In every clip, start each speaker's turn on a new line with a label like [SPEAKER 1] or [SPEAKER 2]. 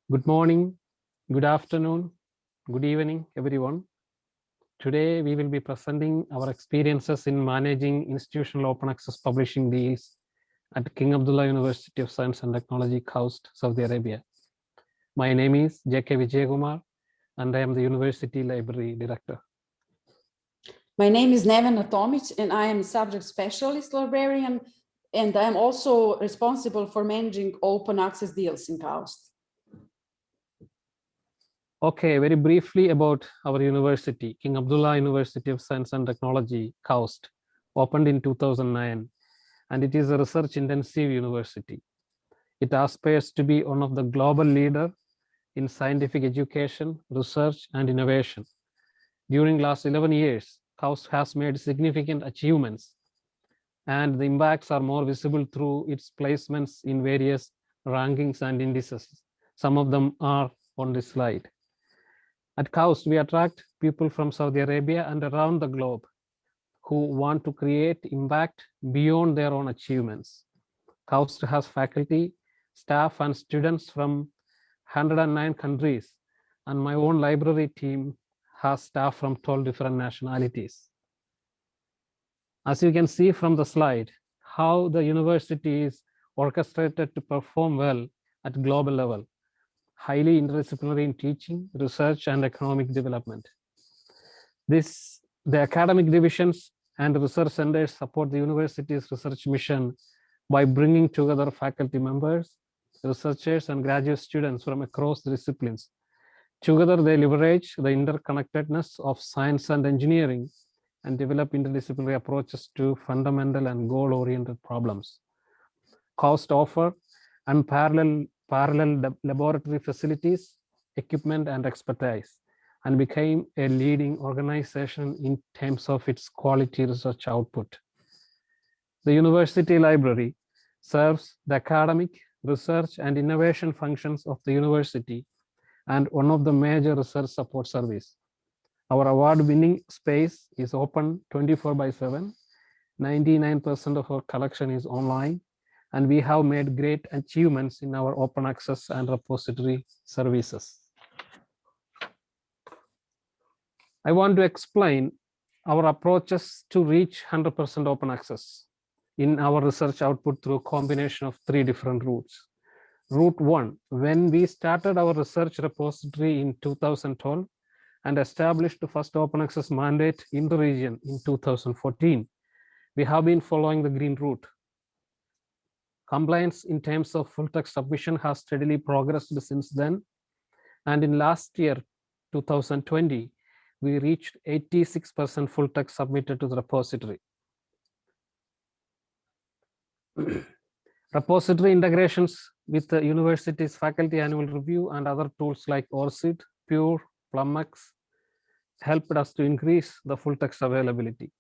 [SPEAKER 1] Good morning, good afternoon, good evening, everyone. Today, we will be presenting our experiences in managing institutional open access publishing deals at King Abdullah University of Science and Technology, KAUST, Saudi Arabia. My name is J.K. Vijayakumar, and I am the University Library Director.
[SPEAKER 2] My name is Nevena Tomic, and I am subject specialist librarian, and I am also responsible for managing open access deals in KAUST.
[SPEAKER 1] Okay, very briefly about our university. King Abdullah University of Science and Technology, KAUST, opened in 2009, and it is a research-intensive university. It aspires to be one of the global leaders in scientific education, research, and innovation. During last 11 years, KAUST has made significant achievements, and the impacts are more visible through its placements in various rankings and indices. Some of them are on this slide. At KAUST, we attract people from Saudi Arabia and around the globe who want to create impact beyond their own achievements. KAUST has faculty, staff, and students from 109 countries, and my own library team has staff from 12 different nationalities. As you can see from the slide, how the university is orchestrated to perform well at global level, highly interdisciplinary in teaching, research, and economic development. The academic divisions and research centers support the university's research mission by bringing together faculty members, researchers, and graduate students from across the disciplines. Together, they leverage the interconnectedness of science and engineering and develop interdisciplinary approaches to fundamental and goal-oriented problems. KAUST offer unparalleled laboratory facilities, equipment, and expertise, and became a leading organization in terms of its quality research output. The university library serves the academic, research, and innovation functions of the university and one of the major research support service. Our award-winning space is open 24/7. 99% of our collection is online, and we have made great achievements in our open access and repository services. I want to explain our approaches to reach 100% open access in our research output through a combination of 3 different routes. Route 1, when we started our research repository in 2012 and established the first open access mandate in the region in 2014, we have been following the green route. Compliance in terms of full text submission has steadily progressed since then. And in last year, 2020, we reached 86% full text submitted to the repository. Repository integrations with the university's faculty annual review and other tools like ORCID, Pure, PlumX helped us to increase the full text availability.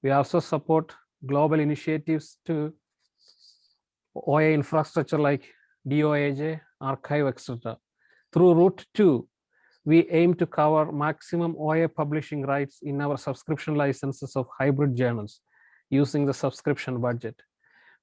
[SPEAKER 1] We also support global initiatives to OA infrastructure like DOAJ, Archive, etc. Through Route 2, we aim to cover maximum OA publishing rights in our subscription licenses of hybrid journals using the subscription budget.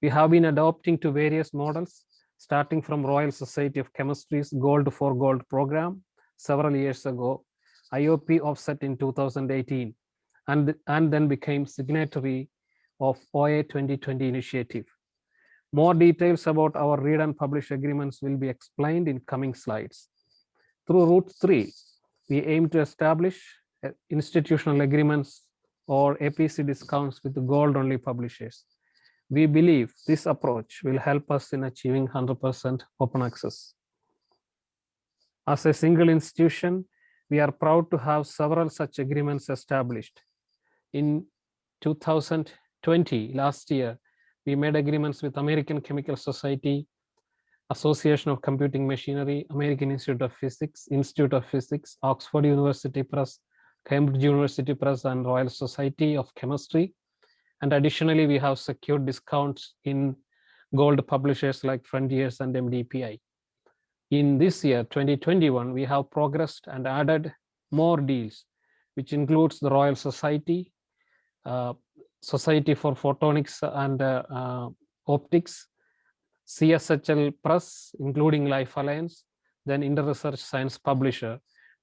[SPEAKER 1] We have been adopting to various models, starting from Royal Society of Chemistry's Gold for Gold program several years ago, IOP offset in 2018, and then became signatory of OA 2020 initiative. More details about our read and publish agreements will be explained in coming slides. Through Route 3, we aim to establish institutional agreements or APC discounts with the gold-only publishers. We believe this approach will help us in achieving 100% open access. As a single institution, we are proud to have several such agreements established. In 2020, last year, we made agreements with American Chemical Society, Association of Computing Machinery, American Institute of Physics, Oxford University Press, Cambridge University Press, and Royal Society of Chemistry. And additionally, we have secured discounts in gold publishers like Frontiers and MDPI. In this year, 2021, we have progressed and added more deals, which includes the Royal Society, Society for Photonics and Optics, CSHL Press, including Life Alliance, then InterResearch Science Publisher.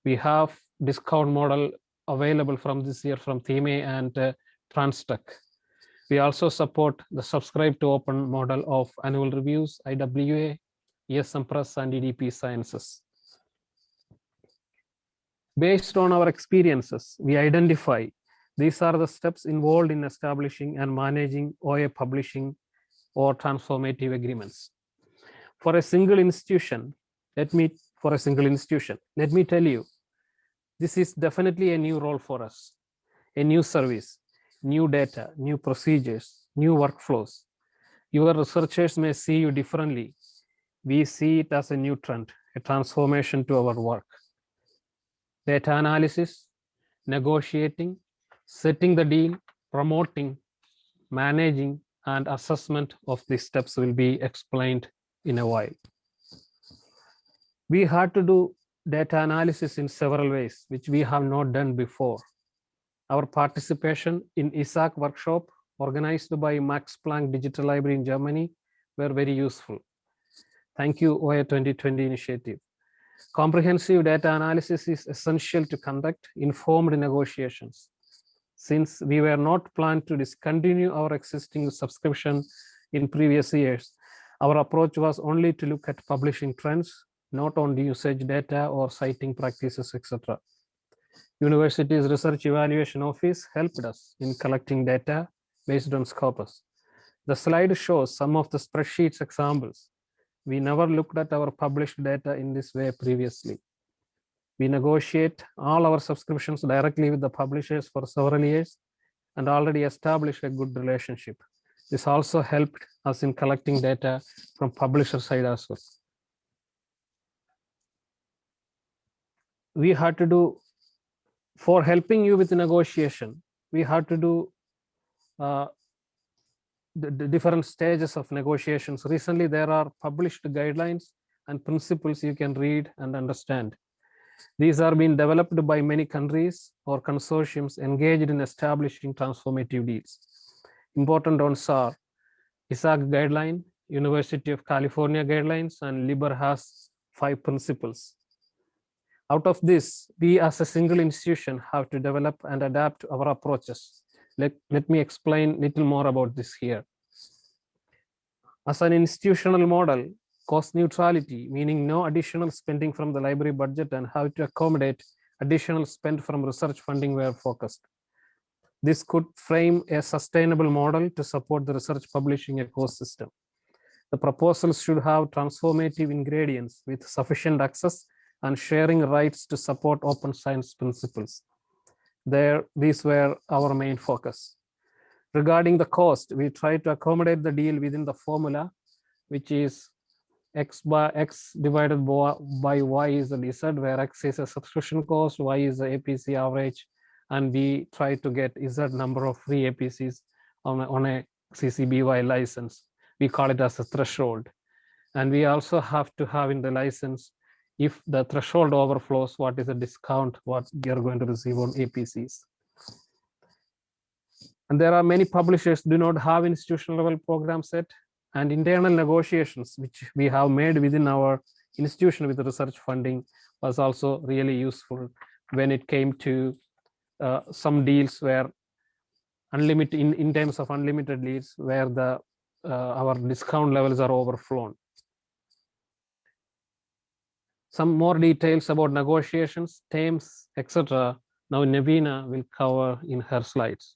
[SPEAKER 1] We have discount model available from this year from Theme and Transtech. We also support the subscribe to open model of annual reviews, IWA, ESM Press, and EDP Sciences. Based on our experiences, we identify these are the steps involved in establishing and managing OA publishing or transformative agreements. For a single institution, let me tell you, this is definitely a new role for us, a new service, new data, new procedures, new workflows. Your researchers may see you differently. We see it as a new trend, a transformation to our work. Data analysis, negotiating, setting the deal, promoting, managing, and assessment of these steps will be explained in a while. We had to do data analysis in several ways, which we have not done before. Our participation in ISAC workshop organized by Max Planck Digital Library in Germany were very useful. Thank you, OA 2020 initiative. Comprehensive data analysis is essential to conduct informed negotiations. Since we were not planned to discontinue our existing subscription in previous years, our approach was only to look at publishing trends, not on the usage data or citing practices, etc. University's Research Evaluation Office helped us in collecting data based on Scopus. The slide shows some of the spreadsheets examples. We never looked at our published data in this way previously. We negotiate all our subscriptions directly with the publishers for several years and already established a good relationship. This also helped us in collecting data from publisher side as well. We had to do, for helping you with the negotiation, we had to do the different stages of negotiations. Recently, there are published guidelines and principles you can read and understand. These are being developed by many countries or consortiums engaged in establishing transformative deals. Important ones are ISAC guideline, University of California guidelines, and LIBOR has 5 principles. Out of this, we as a single institution have to develop and adapt our approaches. Let me explain a little more about this here. As an institutional model, cost neutrality, meaning no additional spending from the library budget and how to accommodate additional spend from research funding were focused. This could frame a sustainable model to support the research publishing ecosystem. The proposals should have transformative ingredients with sufficient access and sharing rights to support open science principles. These were our main focus. Regarding the cost, we try to accommodate the deal within the formula, which is X divided by Y is the Z, where X is a subscription cost, Y is the APC average, and we try to get Z number of free APCs on a CC BY license. We call it as a threshold. And we also have to have in the license, if the threshold overflows, what is the discount, what you're going to receive on APCs. And there are many publishers do not have institutional level program set, and internal negotiations, which we have made within our institution with the research funding, was also really useful when it came to some deals where unlimited, in terms of unlimited deals, where the our discount levels are overflown. Some more details about negotiations, terms, etc. Now Nevina will cover in her slides.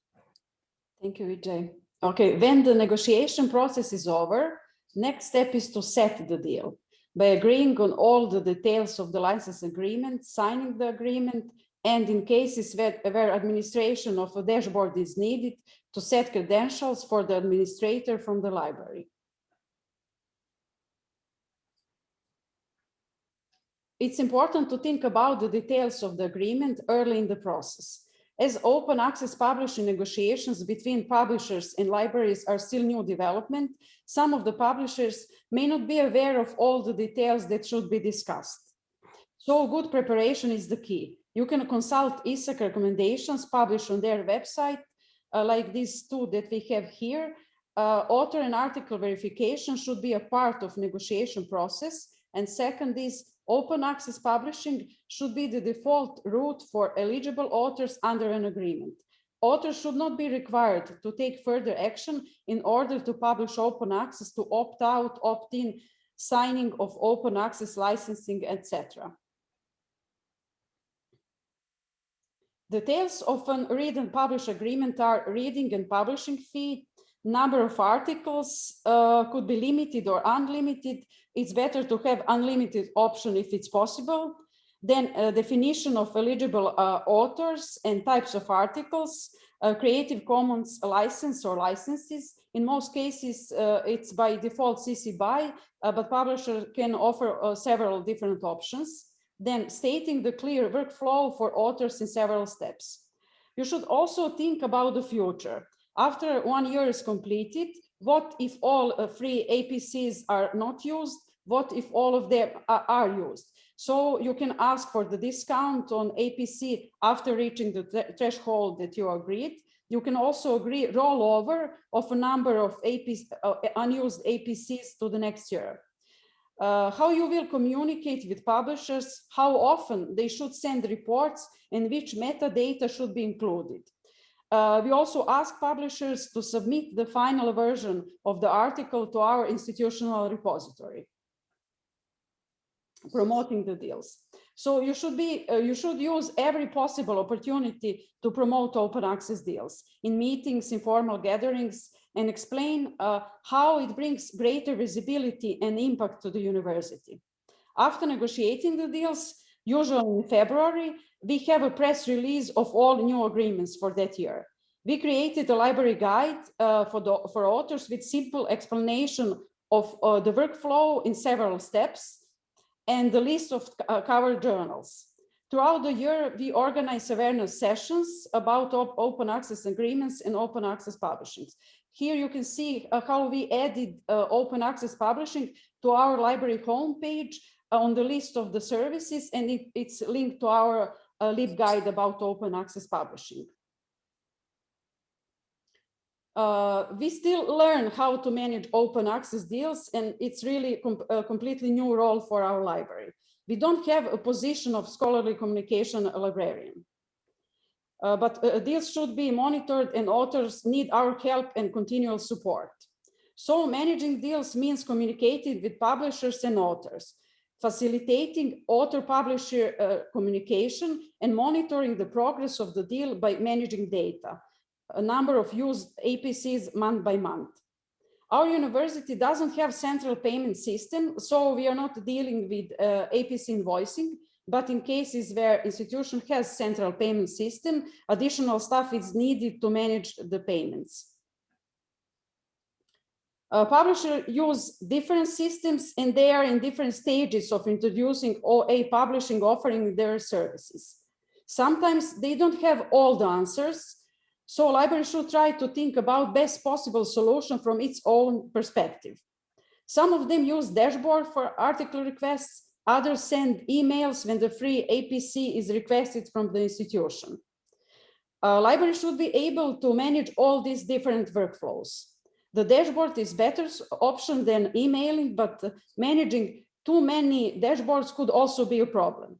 [SPEAKER 2] Thank you, Vijay. Okay, when the negotiation process is over, next step is to set the deal by agreeing on all the details of the license agreement, signing the agreement, and in cases where administration of a dashboard is needed, to set credentials for the administrator from the library. It's important to think about the details of the agreement early in the process. As open access publishing negotiations between publishers and libraries are still new development, some of the publishers may not be aware of all the details that should be discussed. So good preparation is the key. You can consult ISAC recommendations published on their website, like these two that we have here. Author and article verification should be a part of negotiation process, And second is open access publishing should be the default route for eligible authors under an agreement. Authors should not be required to take further action in order to publish open access, to opt out, opt in, signing of open access licensing, etc. Details of a read and publish agreement are reading and publishing fee, number of articles could be limited or unlimited. It's better to have unlimited option if it's possible. Then definition of eligible authors and types of articles, Creative Commons license or licenses. In most cases, it's by default CC BY, but publisher can offer several different options. Then stating the clear workflow for authors in several steps. You should also think about the future. After 1 year is completed, what if all free APCs are not used? What if all of them are used? So you can ask for the discount on APC after reaching the threshold that you agreed. You can also agree rollover of a number of unused APCs to the next year. How you will communicate with publishers, how often they should send reports, and which metadata should be included. We also ask publishers to submit the final version of the article to our institutional repository, promoting the deals. So you should use every possible opportunity to promote open access deals in meetings, informal gatherings, and explain how it brings greater visibility and impact to the university. After negotiating the deals, usually in February, we have a press release of all new agreements for that year. We created a library guide for authors with simple explanation of the workflow in several steps and the list of covered journals. Throughout the year, we organize awareness sessions about open access agreements and open access publishing. Here you can see how we added open access publishing to our library homepage on the list of the services, and it's linked to our LibGuide about open access publishing. We still learn how to manage open access deals, and it's really a completely new role for our library. We don't have a position of scholarly communication librarian, but deals should be monitored and authors need our help and continual support. So managing deals means communicating with publishers and authors, facilitating author-publisher communication, and monitoring the progress of the deal by managing data, a number of used APCs month by month. Our university doesn't have central payment system, so we are not dealing with APC invoicing, but in cases where institution has central payment system, additional staff is needed to manage the payments. Publishers use different systems and they are in different stages of introducing OA publishing, offering their services. Sometimes they don't have all the answers, so library should try to think about best possible solution from its own perspective. Some of them use dashboard for article requests, others send emails when the free APC is requested from the institution. Library should be able to manage all these different workflows. The dashboard is better option than emailing, but managing too many dashboards could also be a problem.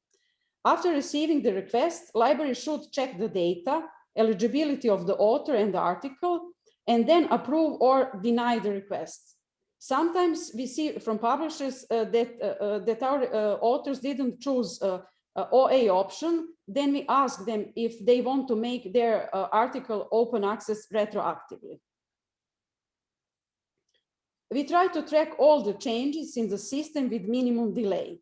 [SPEAKER 2] After receiving the request, library should check the data, eligibility of the author and the article, and then approve or deny the request. Sometimes we see from publishers that our authors didn't choose OA option. Then we ask them if they want to make their article open access retroactively. We try to track all the changes in the system with minimum delay.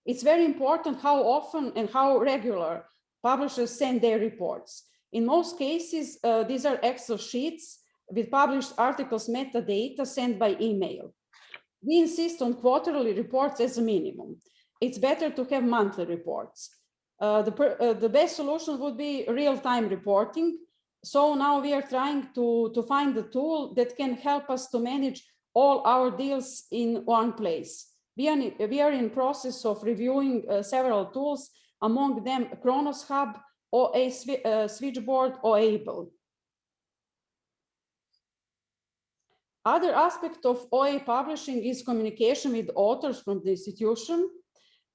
[SPEAKER 2] It's very important how often and how regular publishers send their reports. In most cases, these are Excel sheets with published articles metadata sent by email. We insist on quarterly reports as a minimum. It's better to have monthly reports. The best solution would be real-time reporting. So now we are trying to find a tool that can help us to manage all our deals in one place. We are in process of reviewing several tools, among them Kronos Hub, OA Switchboard, or Able. Other aspect of OA publishing is communication with authors from the institution.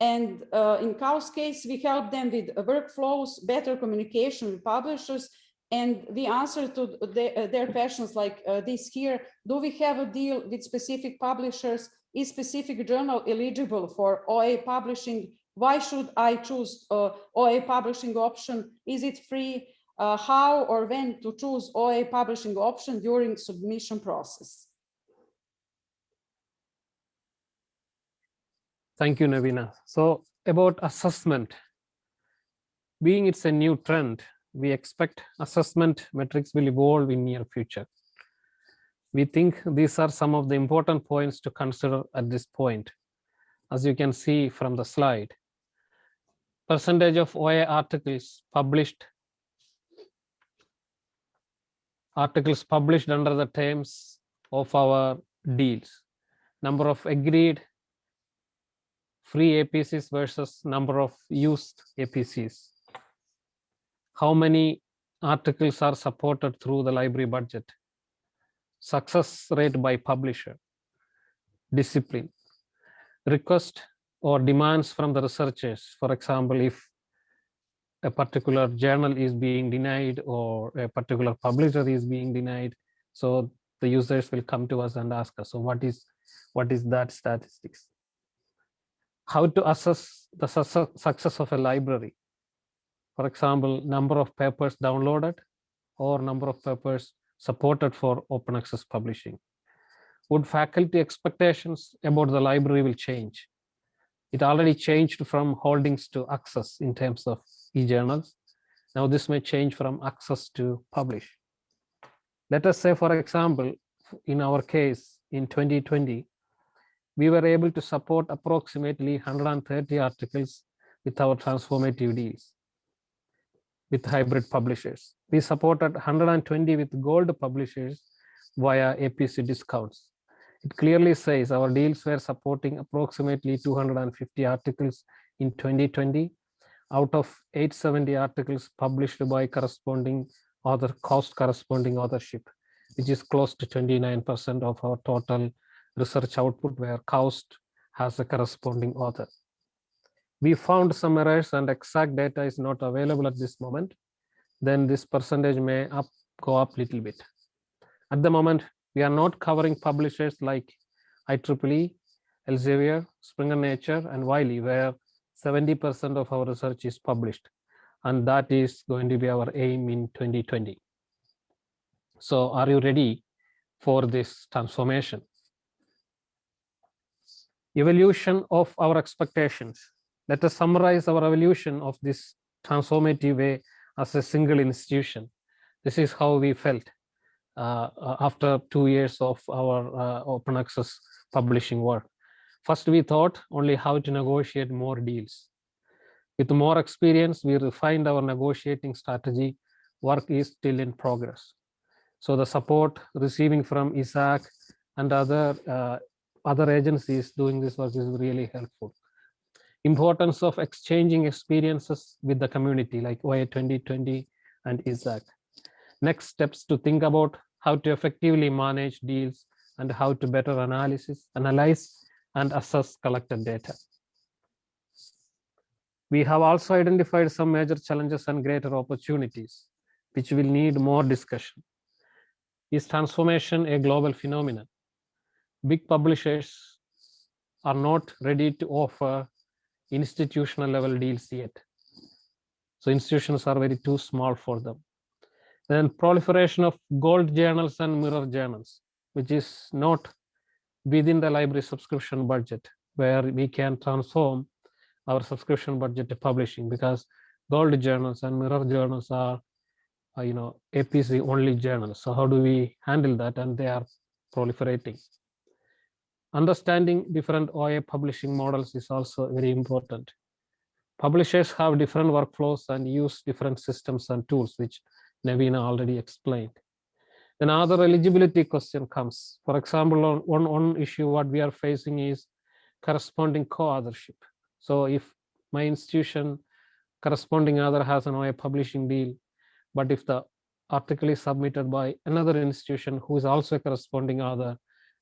[SPEAKER 2] And in CAU's case, we help them with workflows, better communication with publishers, and we answer to their questions like this here. Do we have a deal with specific publishers? Is specific journal eligible for OA publishing? Why should I choose OA publishing option? Is it free? How or when to choose OA publishing option during submission process?
[SPEAKER 1] Thank you, Navina. So about assessment, being it's a new trend, we expect assessment metrics will evolve in near future. We think these are some of the important points to consider at this point. As you can see from the slide, percentage of OA articles published under the terms of our deals, number of agreed free APCs versus number of used APCs, how many articles are supported through the library budget, success rate by publisher, discipline, request or demands from the researchers. For example, if a particular journal is being denied or a particular publisher is being denied, so the users will come to us and ask us, so what is that statistics? How to assess the success of a library? For example, number of papers downloaded or number of papers supported for open access publishing. Would faculty expectations about the library will change? It already changed from holdings to access in terms of e-journals. Now this may change from access to publish. Let us say, for example, in our case, in 2020, we were able to support approximately 130 articles with our transformative deals with hybrid publishers. We supported 120 with gold publishers via APC discounts. It clearly says our deals were supporting approximately 250 articles in 2020 out of 870 articles published by corresponding author, cost corresponding authorship, which is close to 29% of our total research output, where cost has a corresponding author. We found some errors and exact data is not available at this moment, then this percentage may go up a little bit. At the moment, we are not covering publishers like IEEE, Elsevier, Springer Nature, and Wiley, where 70% of our research is published. And that is going to be our aim in 2020. So are you ready for this transformation? Evolution of our expectations. Let us summarize our evolution of this transformative way as a single institution. This is how we felt after 2 years of our open access publishing work. First, we thought only how to negotiate more deals. With more experience, we refined our negotiating strategy. Work is still in progress. So the support receiving from ISAC and other agencies doing this work is really helpful. Importance of exchanging experiences with the community like OA 2020 and ISAC. Next steps to think about how to effectively manage deals and how to better analyze and assess collected data. We have also identified some major challenges and greater opportunities, which will need more discussion. Is transformation a global phenomenon? Big publishers are not ready to offer institutional level deals yet. So institutions are very too small for them. Then proliferation of gold journals and mirror journals, which is not within the library subscription budget, where we can transform our subscription budget to publishing, because gold journals and mirror journals are APC only journals. So how do we handle that? And they are proliferating. Understanding different OA publishing models is also very important. Publishers have different workflows and use different systems and tools, which Navina already explained. Another eligibility question comes. For example, on one issue, what we are facing is corresponding co-authorship. So if my institution corresponding author has an OA publishing deal, but if the article is submitted by another institution who is also a corresponding author,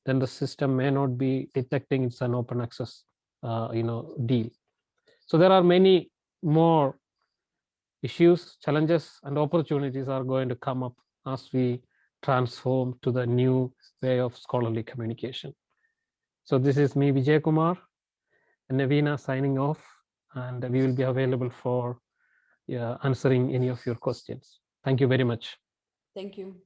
[SPEAKER 1] then the system may not be detecting it's an open access deal. So there are many more issues, challenges, and opportunities are going to come up as we transform to the new way of scholarly communication. So this is me, Vijay Kumar, and Navina signing off, and we will be available for answering any of your questions. Thank you very much.
[SPEAKER 2] Thank you.